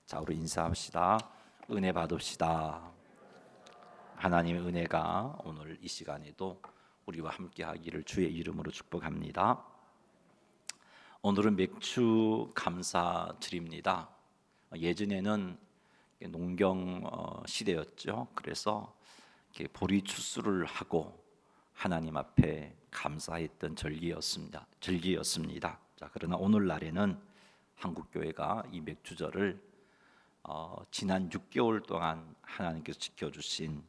자, 우리 인사합시다. 은혜 받읍시다. 하나님의 은혜가 오늘 이 시간에도 우리와 함께 하기를 주의 이름으로 축복합니다. 오늘은 맥주 감사 드립니다. 예전에는 농경 시대였죠. 그래서 이렇게 보리 추수를 하고 하나님 앞에 감사했던 절기였습니다. 자, 그러나 오늘날에는 한국교회가 이 맥주절을 지난 6개월 동안 하나님께서 지켜주신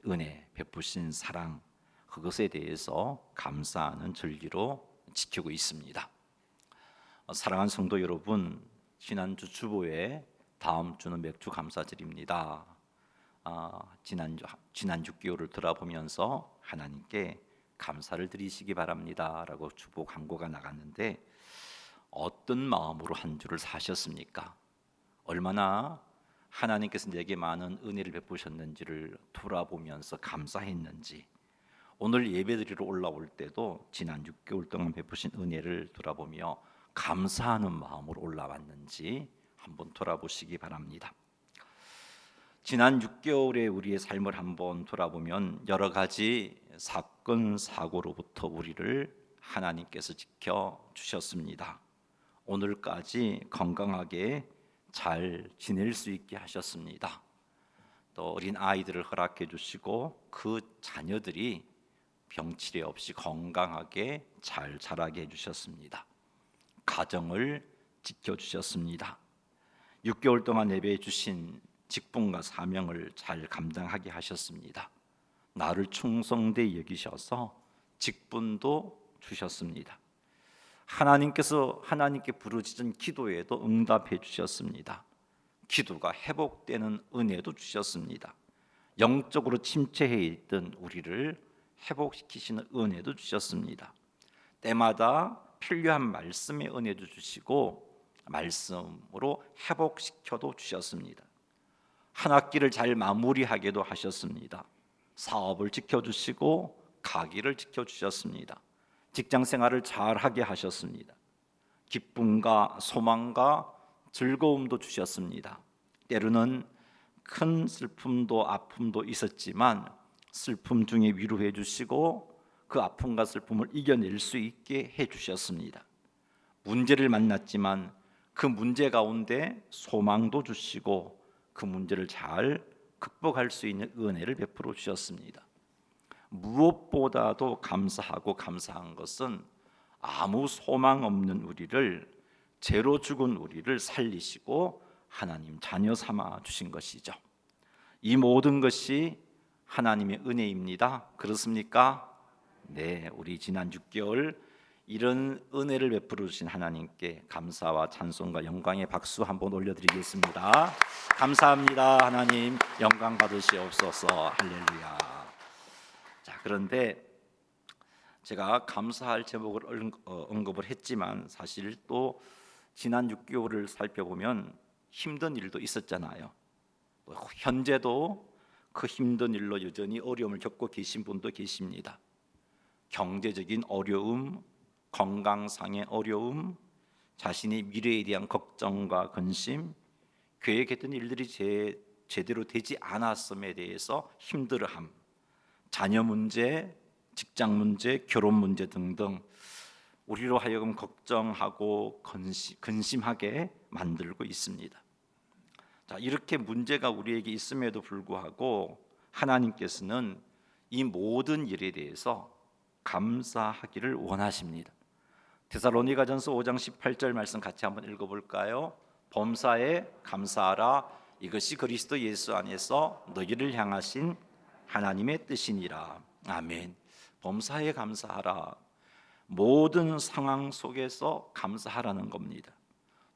은혜, 베푸신 사랑, 그것에 대해서 감사하는 절기로 지키고 있습니다. 사랑하는 성도 여러분, 지난주 주보에 다음 주는 맥주 감사절입니다. 지난 6개월을 돌아보면서 하나님께 감사를 드리시기 바랍니다 라고 주보 광고가 나갔는데, 어떤 마음으로 한 주를 사셨습니까? 얼마나 하나님께서 내게 많은 은혜를 베푸셨는지를 돌아보면서 감사했는지, 오늘 예배드리러 올라올 때도 지난 6개월 동안 베푸신 은혜를 돌아보며 감사하는 마음으로 올라왔는지 한번 돌아보시기 바랍니다. 지난 6개월의 우리의 삶을 한번 돌아보면 여러 가지 사건 사고로부터 우리를 하나님께서 지켜주셨습니다. 오늘까지 건강하게 잘 지낼 수 있게 하셨습니다. 또 어린 아이들을 허락해 주시고 그 자녀들이 병치레 없이 건강하게 잘 자라게 해주셨습니다. 가정을 지켜주셨습니다. 6개월 동안 예배해 주신 직분과 사명을 잘 감당하게 하셨습니다. 나를 충성되이 여기셔서 직분도 주셨습니다. 하나님께 부르짖은 기도에도 응답해 주셨습니다. 기도가 회복되는 은혜도 주셨습니다. 영적으로 침체해 있던 우리를 회복시키시는 은혜도 주셨습니다. 때마다 필요한 말씀의 은혜도 주시고 말씀으로 회복시켜도 주셨습니다. 한 학기를 잘 마무리하게도 하셨습니다. 사업을 지켜주시고 가기를 지켜주셨습니다. 직장 생활을 잘하게 하셨습니다. 기쁨과 소망과 즐거움도 주셨습니다. 때로는 큰 슬픔도 아픔도 있었지만 슬픔 중에 위로해 주시고 그 아픔과 슬픔을 이겨낼 수 있게 해 주셨습니다. 문제를 만났지만 그 문제 가운데 소망도 주시고 그 문제를 잘 극복할 수 있는 은혜를 베풀어 주셨습니다. 무엇보다도 감사한 것은 아무 소망 없는 우리를, 죄로 죽은 우리를 살리시고 하나님 자녀 삼아 주신 것이죠. 이 모든 것이 하나님의 은혜입니다. 그렇습니까? 네, 우리 지난 6개월 이런 은혜를 베풀어 주신 하나님께 감사와 찬송과 영광의 박수 한번 올려드리겠습니다. 감사합니다. 하나님 영광 받으시옵소서. 할렐루야. 자, 그런데 제가 감사할 제목을 언급을 했지만 사실 또 지난 6개월을 살펴보면 힘든 일도 있었잖아요. 현재도 그 힘든 일로 여전히 어려움을 겪고 계신 분도 계십니다. 경제적인 어려움, 건강상의 어려움, 자신의 미래에 대한 걱정과 근심, 계획했던 일들이 제대로 되지 않았음에 대해서 힘들어함, 자녀 문제, 직장 문제, 결혼 문제 등등 우리로 하여금 걱정하고 근심하게 만들고 있습니다. 자, 이렇게 문제가 우리에게 있음에도 불구하고 하나님께서는 이 모든 일에 대해서 감사하기를 원하십니다. 데살로니가전서 5장 18절 말씀 같이 한번 읽어볼까요? 범사에 감사하라. 이것이 그리스도 예수 안에서 너희를 향하신 하나님의 뜻이니라. 아멘. 범사에 감사하라. 모든 상황 속에서 감사하라는 겁니다.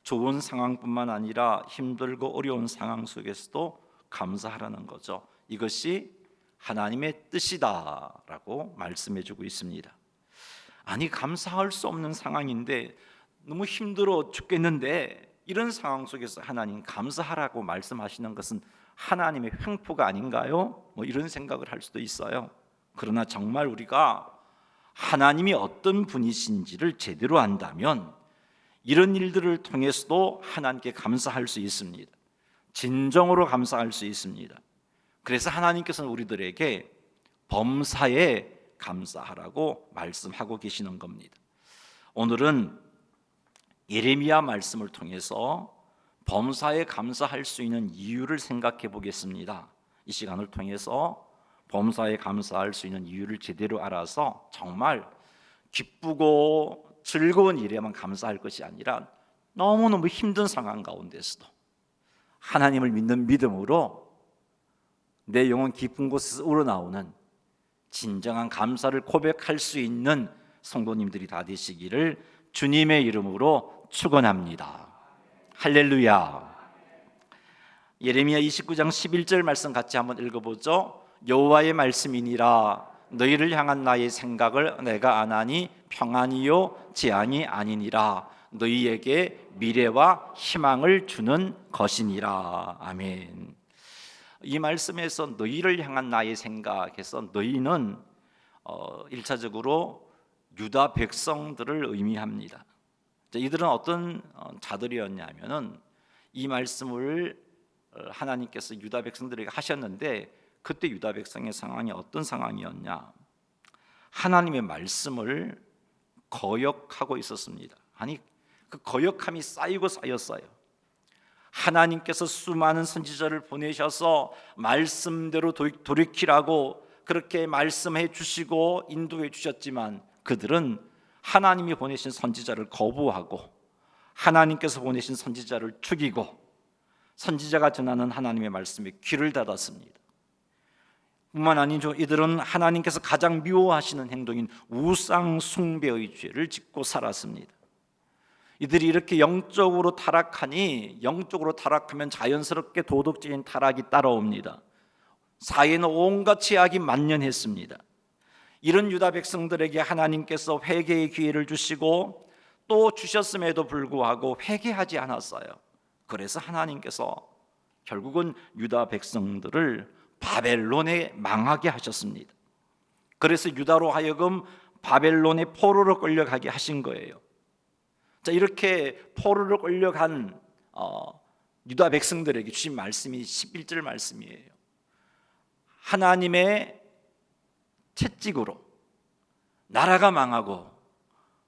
좋은 상황뿐만 아니라 힘들고 어려운 상황 속에서도 감사하라는 거죠. 이것이 하나님의 뜻이다라고 말씀해주고 있습니다. 아니, 감사할 수 없는 상황인데 너무 힘들어 죽겠는데 이런 상황 속에서 하나님 감사하라고 말씀하시는 것은 하나님의 횡포가 아닌가요? 이런 생각을 할 수도 있어요. 그러나 정말 우리가 하나님이 어떤 분이신지를 제대로 안다면 이런 일들을 통해서도 하나님께 감사할 수 있습니다. 진정으로 감사할 수 있습니다. 그래서 하나님께서는 우리들에게 범사에 감사하라고 말씀하고 계시는 겁니다. 오늘은 예레미야 말씀을 통해서 범사에 감사할 수 있는 이유를 생각해 보겠습니다. 이 시간을 통해서 범사에 감사할 수 있는 이유를 제대로 알아서 정말 기쁘고 즐거운 일에만 감사할 것이 아니라 너무너무 힘든 상황 가운데서도 하나님을 믿는 믿음으로 내 영혼 깊은 곳에서 우러나오는 진정한 감사를 고백할 수 있는 성도님들이 다 되시기를 주님의 이름으로 축원합니다. 할렐루야. 예레미야 29장 11절 말씀 같이 한번 읽어보죠. 여호와의 말씀이니라 너희를 향한 나의 생각을 내가 아나니 평안이요 재앙이 아니니라 너희에게 미래와 희망을 주는 것이니라. 아멘. 이 말씀에서 너희를 향한 나의 생각에서 너희는 1차적으로 유다 백성들을 의미합니다. 이들은 어떤 자들이었냐면은 이 말씀을 하나님께서 유다 백성들에게 하셨는데 그때 유다 백성의 상황이 어떤 상황이었냐? 하나님의 말씀을 거역하고 있었습니다. 아니 그 거역함이 쌓이고 쌓였어요. 하나님께서 수많은 선지자를 보내셔서 말씀대로 돌이키라고 그렇게 말씀해 주시고 인도해 주셨지만 그들은 하나님이 보내신 선지자를 거부하고 하나님께서 보내신 선지자를 죽이고 선지자가 전하는 하나님의 말씀에 귀를 닫았습니다. 뿐만 아니죠. 이들은 하나님께서 가장 미워하시는 행동인 우상 숭배의 죄를 짓고 살았습니다. 이들이 이렇게 영적으로 타락하니 영적으로 타락하면 자연스럽게 도덕적인 타락이 따라옵니다. 사회는 온갖 죄악이 만연했습니다. 이런 유다 백성들에게 하나님께서 회개의 기회를 주시고 또 주셨음에도 불구하고 회개하지 않았어요. 그래서 하나님께서 결국은 유다 백성들을 바벨론에 망하게 하셨습니다. 그래서 유다로 하여금 바벨론의 포로로 끌려가게 하신 거예요. 자, 이렇게 포로로 끌려간 유다 백성들에게 주신 말씀이 11절 말씀이에요. 하나님의 채찍으로 나라가 망하고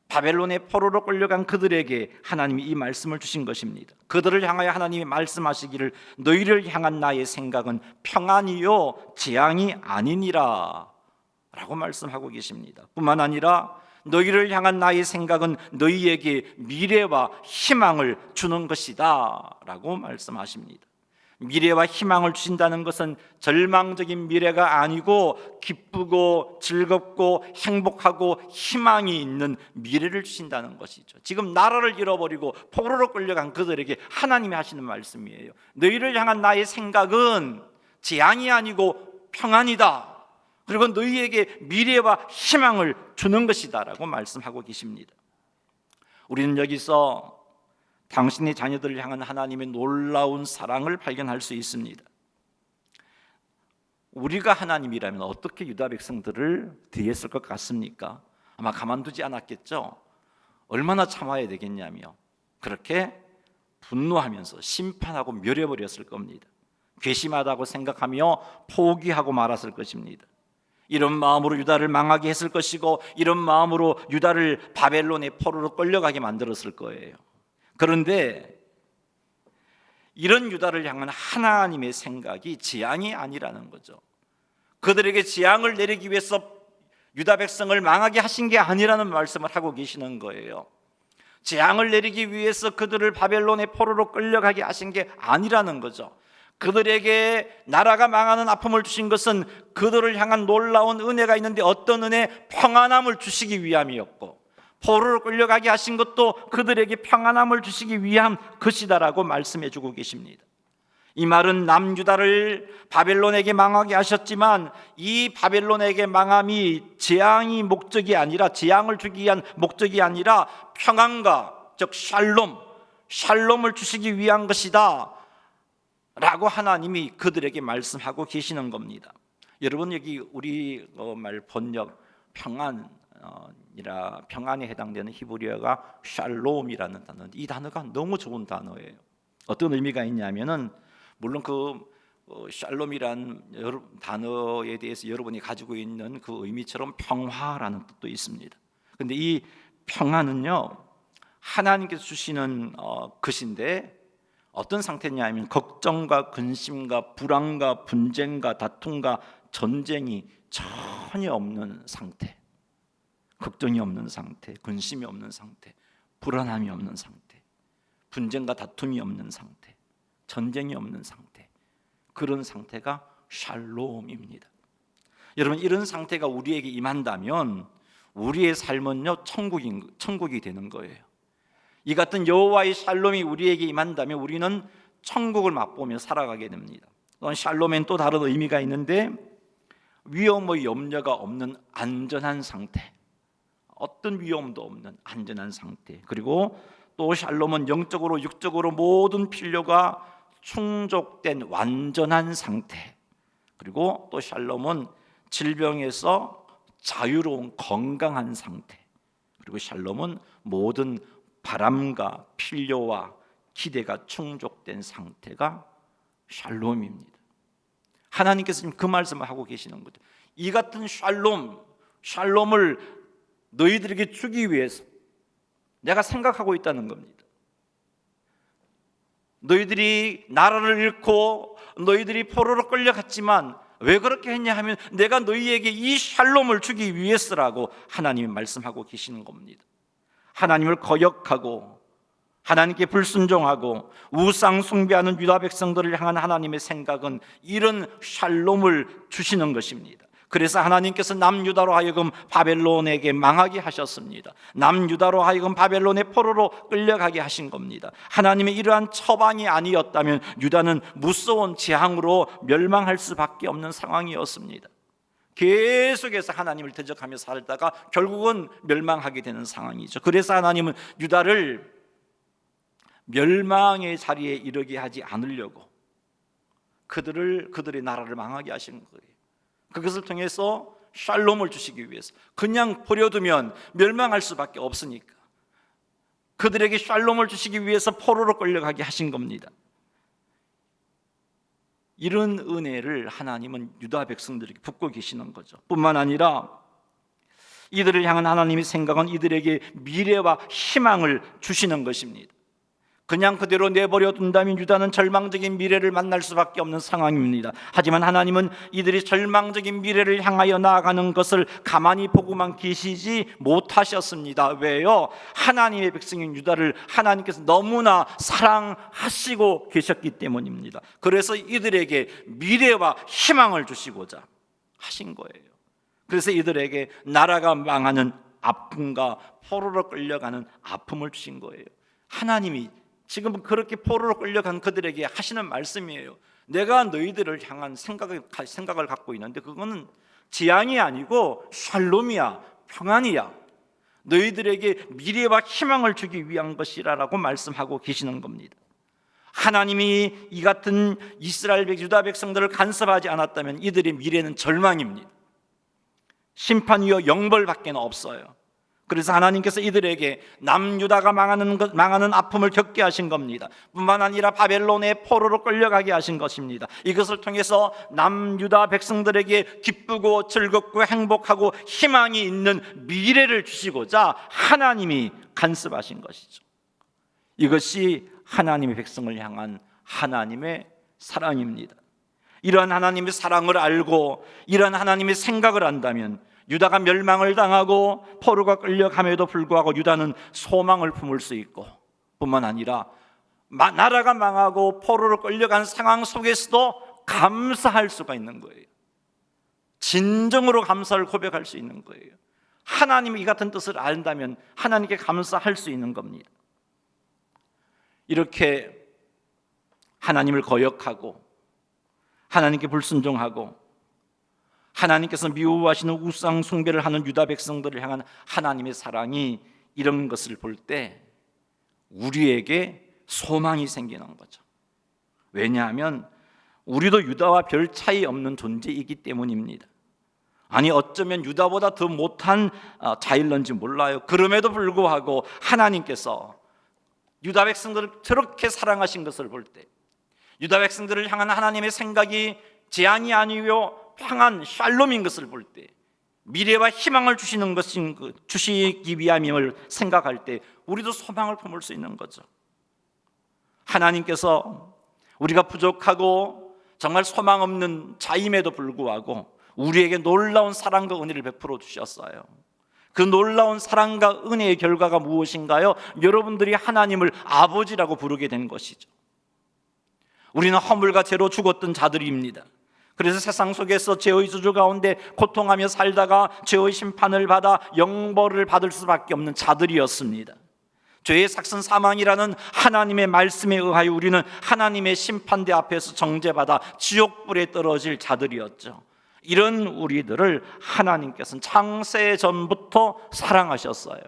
바벨론의 포로로 끌려간 그들에게 하나님이 이 말씀을 주신 것입니다. 그들을 향하여 하나님이 말씀하시기를 너희를 향한 나의 생각은 평안이요 재앙이 아니니라 라고 말씀하고 계십니다. 뿐만 아니라 너희를 향한 나의 생각은 너희에게 미래와 희망을 주는 것이다 라고 말씀하십니다. 미래와 희망을 주신다는 것은 절망적인 미래가 아니고 기쁘고 즐겁고 행복하고 희망이 있는 미래를 주신다는 것이죠. 지금 나라를 잃어버리고 포로로 끌려간 그들에게 하나님이 하시는 말씀이에요. 너희를 향한 나의 생각은 재앙이 아니고 평안이다. 그리고 너희에게 미래와 희망을 주는 것이다 라고 말씀하고 계십니다. 우리는 여기서 당신의 자녀들을 향한 하나님의 놀라운 사랑을 발견할 수 있습니다. 우리가 하나님이라면 어떻게 유다 백성들을 대했을 것 같습니까? 아마 가만두지 않았겠죠. 얼마나 참아야 되겠냐며 그렇게 분노하면서 심판하고 멸해버렸을 겁니다. 괘씸하다고 생각하며 포기하고 말았을 것입니다. 이런 마음으로 유다를 망하게 했을 것이고 이런 마음으로 유다를 바벨론의 포로로 끌려가게 만들었을 거예요. 그런데 이런 유다를 향한 하나님의 생각이 재앙이 아니라는 거죠. 그들에게 재앙을 내리기 위해서 유다 백성을 망하게 하신 게 아니라는 말씀을 하고 계시는 거예요. 재앙을 내리기 위해서 그들을 바벨론의 포로로 끌려가게 하신 게 아니라는 거죠. 그들에게 나라가 망하는 아픔을 주신 것은 그들을 향한 놀라운 은혜가 있는데 어떤 은혜? 평안함을 주시기 위함이었고 포로로 끌려가게 하신 것도 그들에게 평안함을 주시기 위한 것이다라고 말씀해 주고 계십니다. 이 말은 남유다를 바벨론에게 망하게 하셨지만 이 바벨론에게 망함이 재앙이 목적이 아니라 재앙을 주기 위한 목적이 아니라 평안과 즉 샬롬을 주시기 위한 것이다 라고 하나님이 그들에게 말씀하고 계시는 겁니다. 여러분 여기 우리 말 번역 평안에 해당되는 히브리어가 샬롬이라는 단어인데 이 단어가 너무 좋은 단어예요. 어떤 의미가 있냐면은 물론 샬롬이란 단어에 대해서 여러분이 가지고 있는 그 의미처럼 평화라는 뜻도 있습니다. 그런데 이 평화는요, 하나님께서 주시는 것인데 어떤 상태냐면 걱정과 근심과 불안과 분쟁과 다툼과 전쟁이 전혀 없는 상태, 걱정이 없는 상태, 근심이 없는 상태, 불안함이 없는 상태, 분쟁과 다툼이 없는 상태, 전쟁이 없는 상태, 그런 상태가 샬롬입니다. 여러분, 이런 상태가 우리에게 임한다면 우리의 삶은요 천국이 되는 거예요. 이 같은 여호와의 샬롬이 우리에게 임한다면 우리는 천국을 맛보며 살아가게 됩니다. 샬롬엔 또 다른 의미가 있는데 위험의 염려가 없는 안전한 상태, 어떤 위험도 없는 안전한 상태, 그리고 또 샬롬은 영적으로 육적으로 모든 필요가 충족된 완전한 상태, 그리고 또 샬롬은 질병에서 자유로운 건강한 상태, 그리고 샬롬은 모든 바람과 필요와 기대가 충족된 상태가 샬롬입니다. 하나님께서 지금 그 말씀을 하고 계시는 거죠. 이 같은 샬롬을 너희들에게 주기 위해서 내가 생각하고 있다는 겁니다. 너희들이 나라를 잃고 너희들이 포로로 끌려갔지만 왜 그렇게 했냐 하면 내가 너희에게 이 샬롬을 주기 위해서라고 하나님이 말씀하고 계시는 겁니다. 하나님을 거역하고 하나님께 불순종하고 우상 숭배하는 유다 백성들을 향한 하나님의 생각은 이런 샬롬을 주시는 것입니다. 그래서 하나님께서 남유다로 하여금 바벨론에게 망하게 하셨습니다. 남유다로 하여금 바벨론의 포로로 끌려가게 하신 겁니다. 하나님의 이러한 처방이 아니었다면 유다는 무서운 재앙으로 멸망할 수밖에 없는 상황이었습니다. 계속해서 하나님을 대적하며 살다가 결국은 멸망하게 되는 상황이죠. 그래서 하나님은 유다를 멸망의 자리에 이르게 하지 않으려고 그들의 나라를 망하게 하신 거예요. 그것을 통해서 샬롬을 주시기 위해서, 그냥 버려두면 멸망할 수밖에 없으니까 그들에게 샬롬을 주시기 위해서 포로로 끌려가게 하신 겁니다. 이런 은혜를 하나님은 유다 백성들에게 붓고 계시는 거죠. 뿐만 아니라 이들을 향한 하나님의 생각은 이들에게 미래와 희망을 주시는 것입니다. 그냥 그대로 내버려 둔다면 유다는 절망적인 미래를 만날 수밖에 없는 상황입니다. 하지만 하나님은 이들이 절망적인 미래를 향하여 나아가는 것을 가만히 보고만 계시지 못하셨습니다. 왜요? 하나님의 백성인 유다를 하나님께서 너무나 사랑하시고 계셨기 때문입니다. 그래서 이들에게 미래와 희망을 주시고자 하신 거예요. 그래서 이들에게 나라가 망하는 아픔과 포로로 끌려가는 아픔을 주신 거예요. 하나님이 지금 그렇게 포로로 끌려간 그들에게 하시는 말씀이에요. 내가 너희들을 향한 생각을 갖고 있는데 그거는 재앙이 아니고 샬롬이야, 평안이야. 너희들에게 미래와 희망을 주기 위한 것이라고 말씀하고 계시는 겁니다. 하나님이 이 같은 이스라엘 유다 백성들을 간섭하지 않았다면 이들의 미래는 절망입니다. 심판이요 영벌밖에 없어요. 그래서 하나님께서 이들에게 남유다가 망하는 아픔을 겪게 하신 겁니다. 뿐만 아니라 바벨론의 포로로 끌려가게 하신 것입니다. 이것을 통해서 남유다 백성들에게 기쁘고 즐겁고 행복하고 희망이 있는 미래를 주시고자 하나님이 간섭하신 것이죠. 이것이 하나님의 백성을 향한 하나님의 사랑입니다. 이러한 하나님의 사랑을 알고 이러한 하나님의 생각을 안다면 유다가 멸망을 당하고 포로가 끌려감에도 불구하고 유다는 소망을 품을 수 있고, 뿐만 아니라 나라가 망하고 포로로 끌려간 상황 속에서도 감사할 수가 있는 거예요. 진정으로 감사를 고백할 수 있는 거예요. 하나님이 이 같은 뜻을 안다면 하나님께 감사할 수 있는 겁니다. 이렇게 하나님을 거역하고 하나님께 불순종하고 하나님께서 미워하시는 우상 숭배를 하는 유다 백성들을 향한 하나님의 사랑이 이런 것을 볼 때 우리에게 소망이 생기는 거죠. 왜냐하면 우리도 유다와 별 차이 없는 존재이기 때문입니다. 아니 어쩌면 유다보다 더 못한 자일런지 몰라요. 그럼에도 불구하고 하나님께서 유다 백성들을 저렇게 사랑하신 것을 볼 때, 유다 백성들을 향한 하나님의 생각이 재앙이 아니요 평안, 샬롬인 것을 볼 때, 미래와 희망을 주시기 위함임을 생각할 때 우리도 소망을 품을 수 있는 거죠. 하나님께서 우리가 부족하고 정말 소망 없는 자임에도 불구하고 우리에게 놀라운 사랑과 은혜를 베풀어 주셨어요. 그 놀라운 사랑과 은혜의 결과가 무엇인가요? 여러분들이 하나님을 아버지라고 부르게 된 것이죠. 우리는 허물과 죄로 죽었던 자들입니다. 그래서 세상 속에서 죄의 저주 가운데 고통하며 살다가 죄의 심판을 받아 영벌을 받을 수밖에 없는 자들이었습니다. 죄의 삭선 사망이라는 하나님의 말씀에 의하여 우리는 하나님의 심판대 앞에서 정죄받아 지옥불에 떨어질 자들이었죠. 이런 우리들을 하나님께서는 창세 전부터 사랑하셨어요.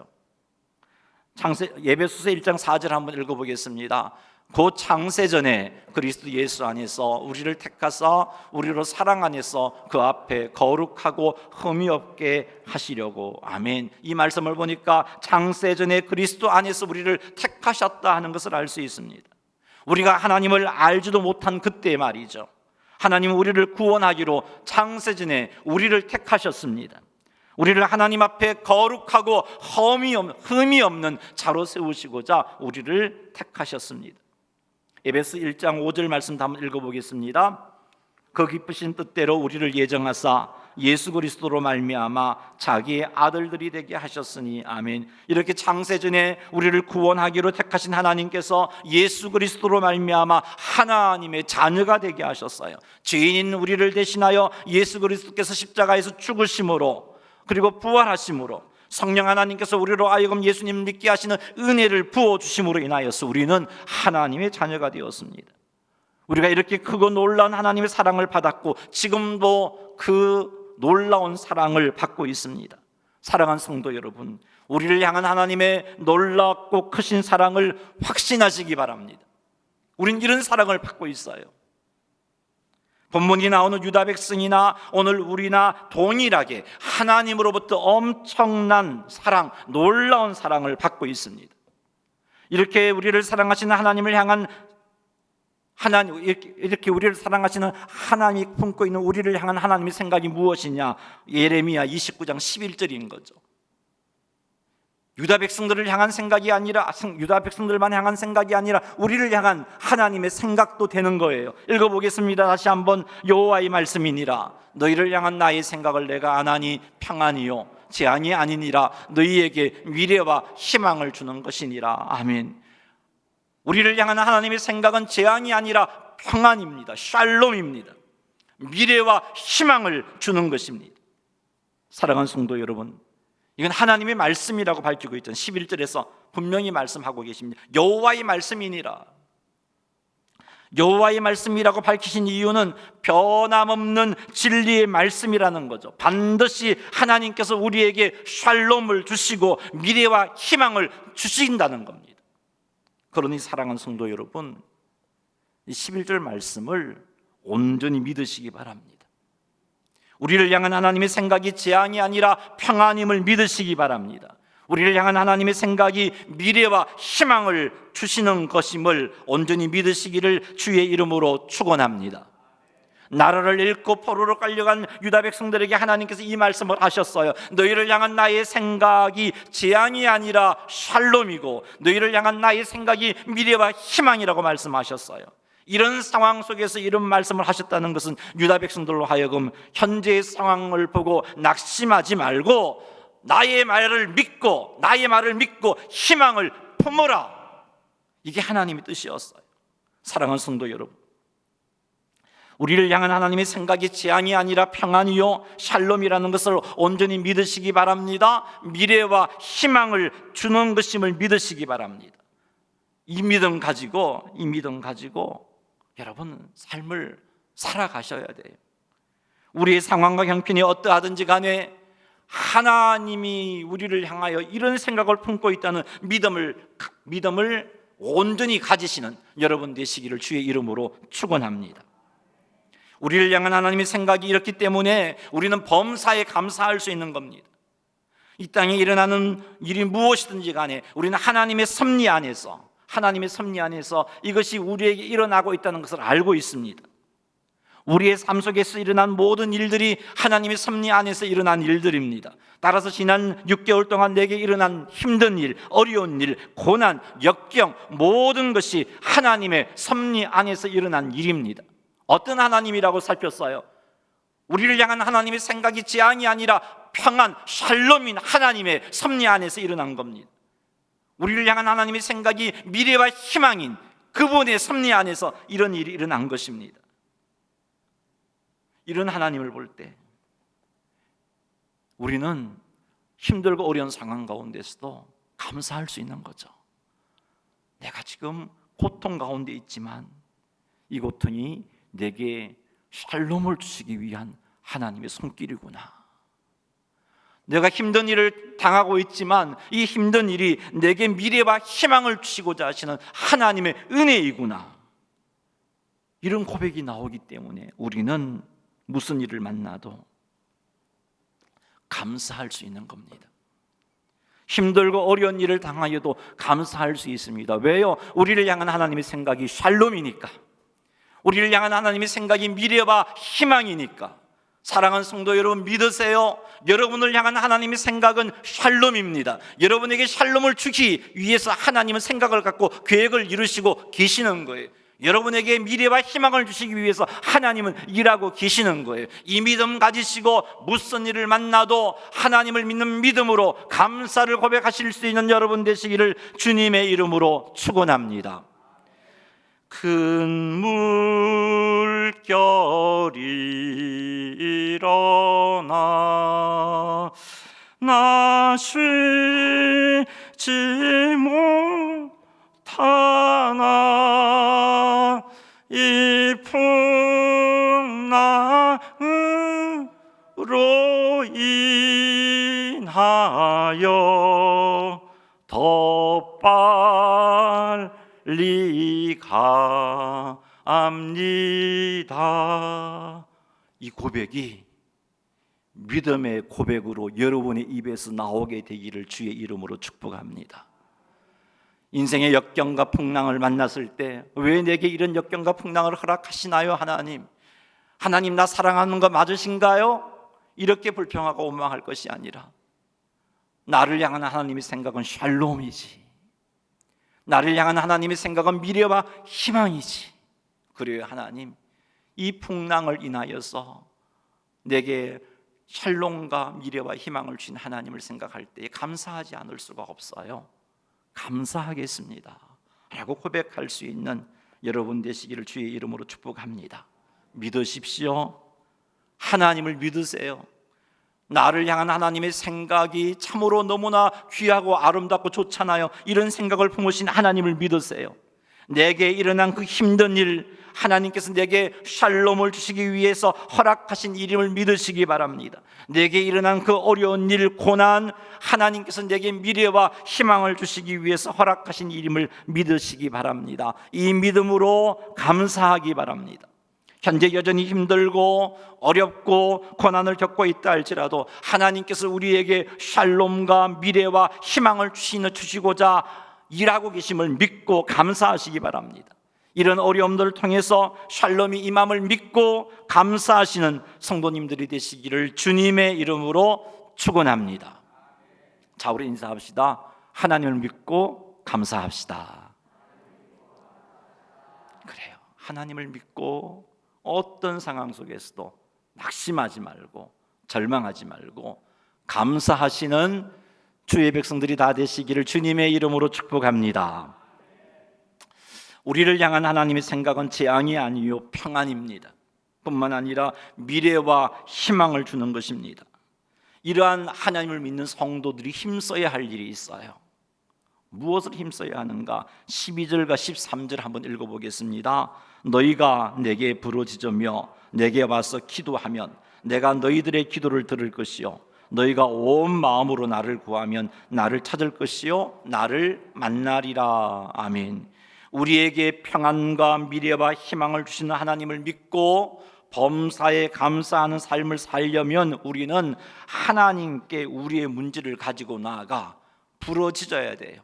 에베소서 1장 4절 한번 읽어보겠습니다. 곧 창세전에 그리스도 예수 안에서 우리를 택하사 우리로 사랑 안에서 그 앞에 거룩하고 흠이 없게 하시려고. 아멘. 이 말씀을 보니까 창세전에 그리스도 안에서 우리를 택하셨다 하는 것을 알 수 있습니다. 우리가 하나님을 알지도 못한 그때 말이죠, 하나님은 우리를 구원하기로 창세전에 우리를 택하셨습니다. 우리를 하나님 앞에 거룩하고 흠이 없는 자로 세우시고자 우리를 택하셨습니다. 에베소 1장 5절 말씀도 한번 읽어보겠습니다. 그 기쁘신 뜻대로 우리를 예정하사 예수 그리스도로 말미암아 자기의 아들들이 되게 하셨으니. 아멘. 이렇게 창세전에 우리를 구원하기로 택하신 하나님께서 예수 그리스도로 말미암아 하나님의 자녀가 되게 하셨어요. 죄인인 우리를 대신하여 예수 그리스도께서 십자가에서 죽으심으로 그리고 부활하심으로 성령 하나님께서 우리로 하여금 예수님 믿게 하시는 은혜를 부어주심으로 인하여서 우리는 하나님의 자녀가 되었습니다. 우리가 이렇게 크고 놀라운 하나님의 사랑을 받았고 지금도 그 놀라운 사랑을 받고 있습니다. 사랑하는 성도 여러분, 우리를 향한 하나님의 놀랍고 크신 사랑을 확신하시기 바랍니다. 우린 이런 사랑을 받고 있어요. 본문이 나오는 유다 백성이나 오늘 우리나 동일하게 하나님으로부터 엄청난 사랑, 놀라운 사랑을 받고 있습니다. 이렇게 우리를 사랑하시는 하나님을 향한 이렇게 우리를 사랑하시는 하나님이 품고 있는 우리를 향한 하나님의 생각이 무엇이냐? 예레미야 29장 11절인 거죠. 유다 백성들을 향한 생각이 아니라, 유다 백성들만 향한 생각이 아니라 우리를 향한 하나님의 생각도 되는 거예요. 읽어보겠습니다. 다시 한번. 여호와의 말씀이니라. 너희를 향한 나의 생각을 내가 아나니 평안이요 재앙이 아니니라. 너희에게 미래와 희망을 주는 것이니라. 아멘. 우리를 향한 하나님의 생각은 재앙이 아니라 평안입니다. 샬롬입니다. 미래와 희망을 주는 것입니다. 사랑하는 성도 여러분, 이건 하나님의 말씀이라고 밝히고 있죠. 11절에서 분명히 말씀하고 계십니다. 여호와의 말씀이니라. 여호와의 말씀이라고 밝히신 이유는 변함없는 진리의 말씀이라는 거죠. 반드시 하나님께서 우리에게 샬롬을 주시고 미래와 희망을 주신다는 겁니다. 그러니 사랑하는 성도 여러분, 이 11절 말씀을 온전히 믿으시기 바랍니다. 우리를 향한 하나님의 생각이 재앙이 아니라 평안임을 믿으시기 바랍니다. 우리를 향한 하나님의 생각이 미래와 희망을 주시는 것임을 온전히 믿으시기를 주의 이름으로 축원합니다. 나라를 잃고 포로로 끌려간 유다 백성들에게 하나님께서 이 말씀을 하셨어요. 너희를 향한 나의 생각이 재앙이 아니라 샬롬이고 너희를 향한 나의 생각이 미래와 희망이라고 말씀하셨어요. 이런 상황 속에서 이런 말씀을 하셨다는 것은 유다 백성들로 하여금 현재의 상황을 보고 낙심하지 말고 나의 말을 믿고 희망을 품으라. 이게 하나님의 뜻이었어요. 사랑하는 성도 여러분, 우리를 향한 하나님의 생각이 재앙이 아니라 평안이요 샬롬이라는 것을 온전히 믿으시기 바랍니다. 미래와 희망을 주는 것임을 믿으시기 바랍니다. 이 믿음 가지고 여러분 삶을 살아가셔야 돼요. 우리의 상황과 형편이 어떠하든지 간에 하나님이 우리를 향하여 이런 생각을 품고 있다는 믿음을 온전히 가지시는 여러분 되시기를 주의 이름으로 축원합니다. 우리를 향한 하나님의 생각이 이렇기 때문에 우리는 범사에 감사할 수 있는 겁니다. 이 땅에 일어나는 일이 무엇이든지 간에 우리는 하나님의 섭리 안에서 하나님의 섭리 안에서 이것이 우리에게 일어나고 있다는 것을 알고 있습니다. 우리의 삶 속에서 일어난 모든 일들이 하나님의 섭리 안에서 일어난 일들입니다. 따라서 지난 6개월 동안 내게 일어난 힘든 일, 어려운 일, 고난, 역경, 모든 것이 하나님의 섭리 안에서 일어난 일입니다. 어떤 하나님이라고 살폈어요? 우리를 향한 하나님의 생각이 재앙이 아니라 평안, 샬롬인 하나님의 섭리 안에서 일어난 겁니다. 우리를 향한 하나님의 생각이 미래와 희망인 그분의 섭리 안에서 이런 일이 일어난 것입니다. 이런 하나님을 볼 때 우리는 힘들고 어려운 상황 가운데서도 감사할 수 있는 거죠. 내가 지금 고통 가운데 있지만 이 고통이 내게 샬롬을 주시기 위한 하나님의 손길이구나. 내가 힘든 일을 당하고 있지만 이 힘든 일이 내게 미래와 희망을 주시고자 하시는 하나님의 은혜이구나. 이런 고백이 나오기 때문에 우리는 무슨 일을 만나도 감사할 수 있는 겁니다. 힘들고 어려운 일을 당하여도 감사할 수 있습니다. 왜요? 우리를 향한 하나님의 생각이 샬롬이니까. 우리를 향한 하나님의 생각이 미래와 희망이니까. 사랑하는 성도 여러분, 믿으세요. 여러분을 향한 하나님의 생각은 샬롬입니다. 여러분에게 샬롬을 주기 위해서 하나님은 생각을 갖고 계획을 이루시고 계시는 거예요. 여러분에게 미래와 희망을 주시기 위해서 하나님은 일하고 계시는 거예요. 이 믿음 가지시고 무슨 일을 만나도 하나님을 믿는 믿음으로 감사를 고백하실 수 있는 여러분 되시기를 주님의 이름으로 축원합니다. 큰 물결이 일어나 나 쉬지 못하나 이 풍랑으로 인하여 더 빨리 갑니다. 이 고백이 믿음의 고백으로 여러분의 입에서 나오게 되기를 주의 이름으로 축복합니다. 인생의 역경과 풍랑을 만났을 때 왜 내게 이런 역경과 풍랑을 허락하시나요? 하나님 나 사랑하는 거 맞으신가요? 이렇게 불평하고 원망할 것이 아니라 나를 향한 하나님의 생각은 샬롬이지, 나를 향한 하나님의 생각은 미래와 희망이지. 그래요, 하나님 이 풍랑을 인하여서 내게 샬롬과 미래와 희망을 주신 하나님을 생각할 때 감사하지 않을 수가 없어요. 감사하겠습니다 라고 고백할 수 있는 여러분 되시기를 주의 이름으로 축복합니다. 믿으십시오. 하나님을 믿으세요. 나를 향한 하나님의 생각이 참으로 너무나 귀하고 아름답고 좋잖아요. 이런 생각을 품으신 하나님을 믿으세요. 내게 일어난 그 힘든 일, 하나님께서 내게 샬롬을 주시기 위해서 허락하신 일임을 믿으시기 바랍니다. 내게 일어난 그 어려운 일, 고난, 하나님께서 내게 미래와 희망을 주시기 위해서 허락하신 일임을 믿으시기 바랍니다. 이 믿음으로 감사하기 바랍니다. 현재 여전히 힘들고 어렵고 고난을 겪고 있다 할지라도 하나님께서 우리에게 샬롬과 미래와 희망을 주시고자 일하고 계심을 믿고 감사하시기 바랍니다. 이런 어려움들을 통해서 샬롬이 임함을 믿고 감사하시는 성도님들이 되시기를 주님의 이름으로 축원합니다. 자, 우리 인사합시다. 하나님을 믿고 감사합시다. 그래요. 하나님을 믿고 어떤 상황 속에서도 낙심하지 말고 절망하지 말고 감사하시는 주의 백성들이 다 되시기를 주님의 이름으로 축복합니다. 우리를 향한 하나님의 생각은 재앙이 아니요 평안입니다. 뿐만 아니라 미래와 희망을 주는 것입니다. 이러한 하나님을 믿는 성도들이 힘써야 할 일이 있어요. 무엇을 힘써야 하는가? 12절과 13절 한번 읽어보겠습니다. 너희가 내게 부르짖으며 내게 와서 기도하면 내가 너희들의 기도를 들을 것이요 너희가 온 마음으로 나를 구하면 나를 찾을 것이요 나를 만나리라. 아멘. 우리에게 평안과 미래와 희망을 주시는 하나님을 믿고 범사에 감사하는 삶을 살려면 우리는 하나님께 우리의 문제를 가지고 나아가 부르짖어야 돼요.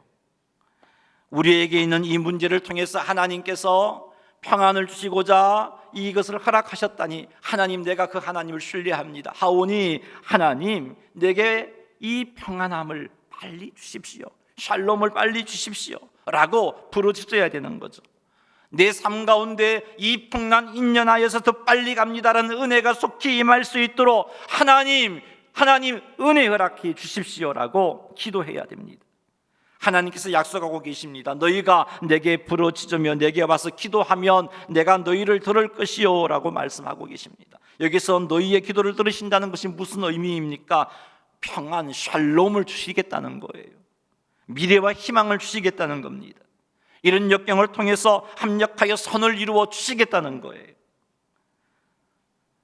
우리에게 있는 이 문제를 통해서 하나님께서 평안을 주시고자 이것을 허락하셨다니, 하나님, 내가 그 하나님을 신뢰합니다 하오니, 하나님, 내게 이 평안함을 빨리 주십시오, 샬롬을 빨리 주십시오 라고 부르짖어야 되는 거죠. 내 삶 가운데 이 풍랑 인연하여서 더 빨리 갑니다라는 은혜가 속히 임할 수 있도록 하나님 은혜 허락해 주십시오라고 기도해야 됩니다. 하나님께서 약속하고 계십니다. 너희가 내게 부르짖으며 내게 와서 기도하면 내가 너희를 들을 것이요 라고 말씀하고 계십니다. 여기서 너희의 기도를 들으신다는 것이 무슨 의미입니까? 평안, 샬롬을 주시겠다는 거예요. 미래와 희망을 주시겠다는 겁니다. 이런 역경을 통해서 합력하여 선을 이루어 주시겠다는 거예요.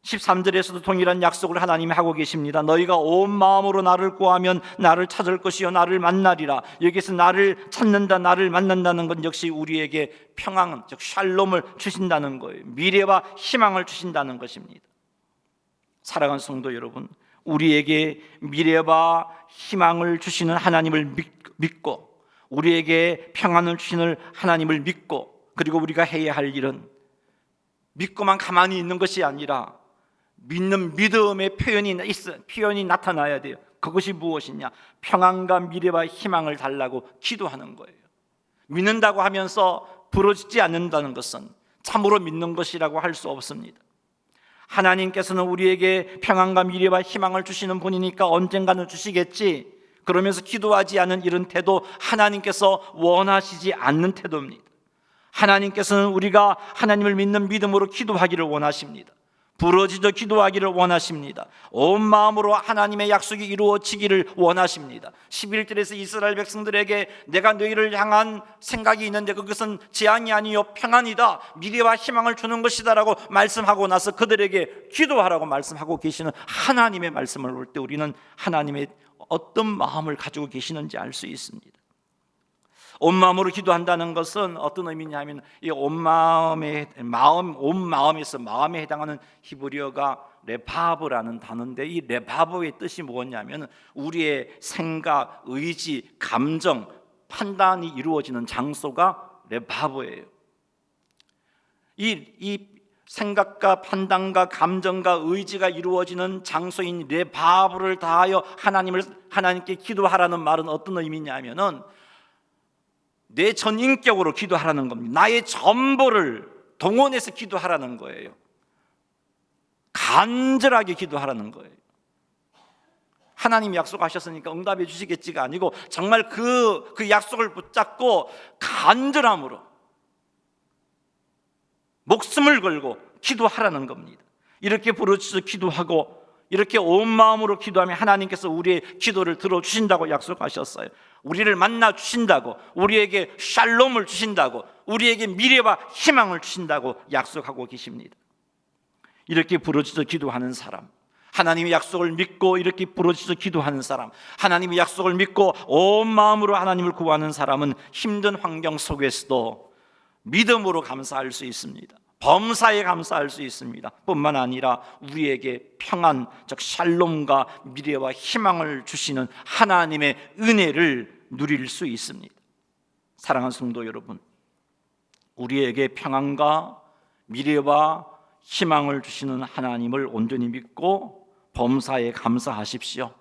13절에서도 동일한 약속을 하나님이 하고 계십니다. 너희가 온 마음으로 나를 구하면 나를 찾을 것이요 나를 만나리라. 여기서 나를 찾는다, 나를 만난다는 건 역시 우리에게 평안, 즉 샬롬을 주신다는 거예요. 미래와 희망을 주신다는 것입니다. 사랑하는 성도 여러분, 우리에게 미래와 희망을 주시는 하나님을 믿고, 우리에게 평안을 주시는 하나님을 믿고, 그리고 우리가 해야 할 일은 믿고만 가만히 있는 것이 아니라 믿는 믿음의 표현이 나타나야 돼요. 그것이 무엇이냐? 평안과 미래와 희망을 달라고 기도하는 거예요. 믿는다고 하면서 부러지지 않는다는 것은 참으로 믿는 것이라고 할 수 없습니다. 하나님께서는 우리에게 평안과 미래와 희망을 주시는 분이니까 언젠가는 주시겠지, 그러면서 기도하지 않은 이런 태도, 하나님께서 원하시지 않는 태도입니다. 하나님께서는 우리가 하나님을 믿는 믿음으로 기도하기를 원하십니다. 부르짖어 기도하기를 원하십니다. 온 마음으로 하나님의 약속이 이루어지기를 원하십니다. 11절에서 이스라엘 백성들에게 내가 너희를 향한 생각이 있는데 그것은 재앙이 아니요 평안이다, 미래와 희망을 주는 것이다 라고 말씀하고 나서 그들에게 기도하라고 말씀하고 계시는 하나님의 말씀을 볼 때 우리는 하나님의 어떤 마음을 가지고 계시는지 알 수 있습니다. 온 마음으로 기도한다는 것은 어떤 의미냐 하면, 이 온 마음에 해당하는 히브리어가 레바브라는 단어인데, 이 레바브의 뜻이 뭐냐면 우리의 생각, 의지, 감정, 판단이 이루어지는 장소가 레바브예요. 이 생각과 판단과 감정과 의지가 이루어지는 장소인 레바브를 다하여 하나님께 기도하라는 말은 어떤 의미냐면은 내 전 인격으로 기도하라는 겁니다. 나의 전부를 동원해서 기도하라는 거예요. 간절하게 기도하라는 거예요. 하나님이 약속하셨으니까 응답해 주시겠지가 아니고 정말 그 약속을 붙잡고 간절함으로 목숨을 걸고 기도하라는 겁니다. 이렇게 부르짖어 기도하고 이렇게 온 마음으로 기도하면 하나님께서 우리의 기도를 들어주신다고 약속하셨어요. 우리를 만나 주신다고, 우리에게 샬롬을 주신다고, 우리에게 미래와 희망을 주신다고 약속하고 계십니다. 이렇게 부르짖어 기도하는 사람, 하나님의 약속을 믿고 이렇게 부르짖어 기도하는 사람, 하나님의 약속을 믿고 온 마음으로 하나님을 구하는 사람은 힘든 환경 속에서도 믿음으로 감사할 수 있습니다. 범사에 감사할 수 있습니다. 뿐만 아니라 우리에게 평안, 즉 샬롬과 미래와 희망을 주시는 하나님의 은혜를 누릴 수 있습니다. 사랑하는 성도 여러분, 우리에게 평안과 미래와 희망을 주시는 하나님을 온전히 믿고 범사에 감사하십시오.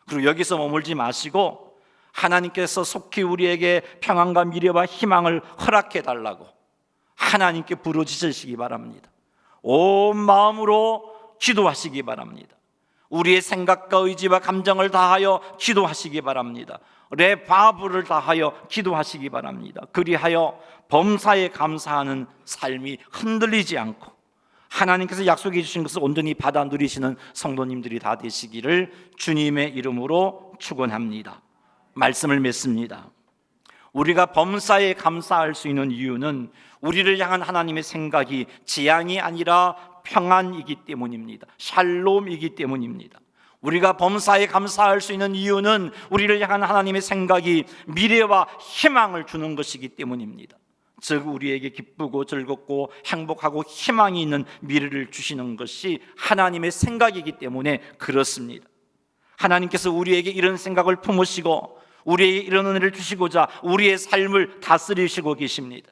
그리고 여기서 머물지 마시고 하나님께서 속히 우리에게 평안과 미래와 희망을 허락해 달라고 하나님께 부르짖으시기 바랍니다. 온 마음으로 기도하시기 바랍니다. 우리의 생각과 의지와 감정을 다하여 기도하시기 바랍니다. 레바브를 다하여 기도하시기 바랍니다. 그리하여 범사에 감사하는 삶이 흔들리지 않고 하나님께서 약속해 주신 것을 온전히 받아 누리시는 성도님들이 다 되시기를 주님의 이름으로 축원합니다. 말씀을 맺습니다. 우리가 범사에 감사할 수 있는 이유는 우리를 향한 하나님의 생각이 재앙이 아니라 평안이기 때문입니다. 샬롬이기 때문입니다. 우리가 범사에 감사할 수 있는 이유는 우리를 향한 하나님의 생각이 미래와 희망을 주는 것이기 때문입니다. 즉 우리에게 기쁘고 즐겁고 행복하고 희망이 있는 미래를 주시는 것이 하나님의 생각이기 때문에 그렇습니다. 하나님께서 우리에게 이런 생각을 품으시고 우리에게 이런 은혜를 주시고자 우리의 삶을 다스리시고 계십니다.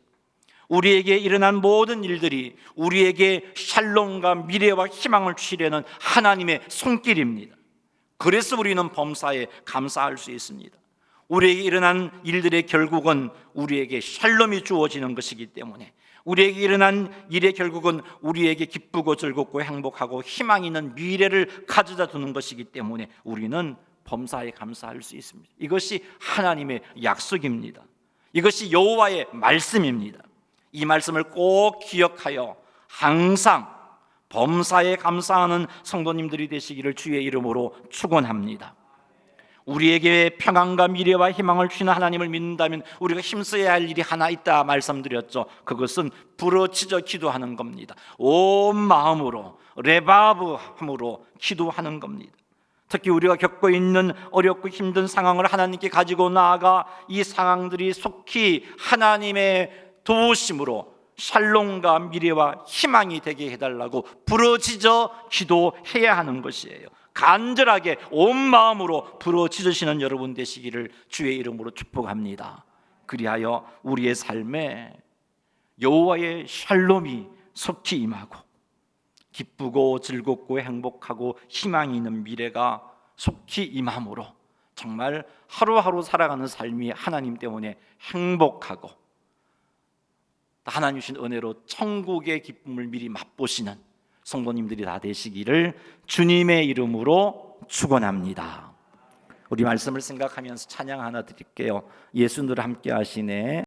우리에게 일어난 모든 일들이 우리에게 샬롬과 미래와 희망을 주시려는 하나님의 손길입니다. 그래서 우리는 범사에 감사할 수 있습니다. 우리에게 일어난 일들의 결국은 우리에게 샬롬이 주어지는 것이기 때문에, 우리에게 일어난 일의 결국은 우리에게 기쁘고 즐겁고 행복하고 희망 있는 미래를 가져다 두는 것이기 때문에 우리는 범사에 감사할 수 있습니다. 이것이 하나님의 약속입니다. 이것이 여호와의 말씀입니다. 이 말씀을 꼭 기억하여 항상 범사에 감사하는 성도님들이 되시기를 주의 이름으로 축원합니다. 우리에게 평안과 미래와 희망을 주시는 하나님을 믿는다면 우리가 힘써야 할 일이 하나 있다 말씀드렸죠. 그것은 부르짖어 기도하는 겁니다. 온 마음으로 레바브함으로 기도하는 겁니다. 특히 우리가 겪고 있는 어렵고 힘든 상황을 하나님께 가지고 나아가 이 상황들이 속히 하나님의 도우심으로 샬롬과 미래와 희망이 되게 해달라고 부르짖어 기도해야 하는 것이에요. 간절하게 온 마음으로 부르짖으시는 여러분 되시기를 주의 이름으로 축복합니다. 그리하여 우리의 삶에 여호와의 샬롬이 속히 임하고 기쁘고 즐겁고 행복하고 희망이 있는 미래가 속히 임함으로 정말 하루하루 살아가는 삶이 하나님 때문에 행복하고 하나님 주신 은혜로 천국의 기쁨을 미리 맛보시는 성도님들이 다 되시기를 주님의 이름으로 축원합니다. 우리 말씀을 생각하면서 찬양 하나 드릴게요. 예수 늘 함께 하시네.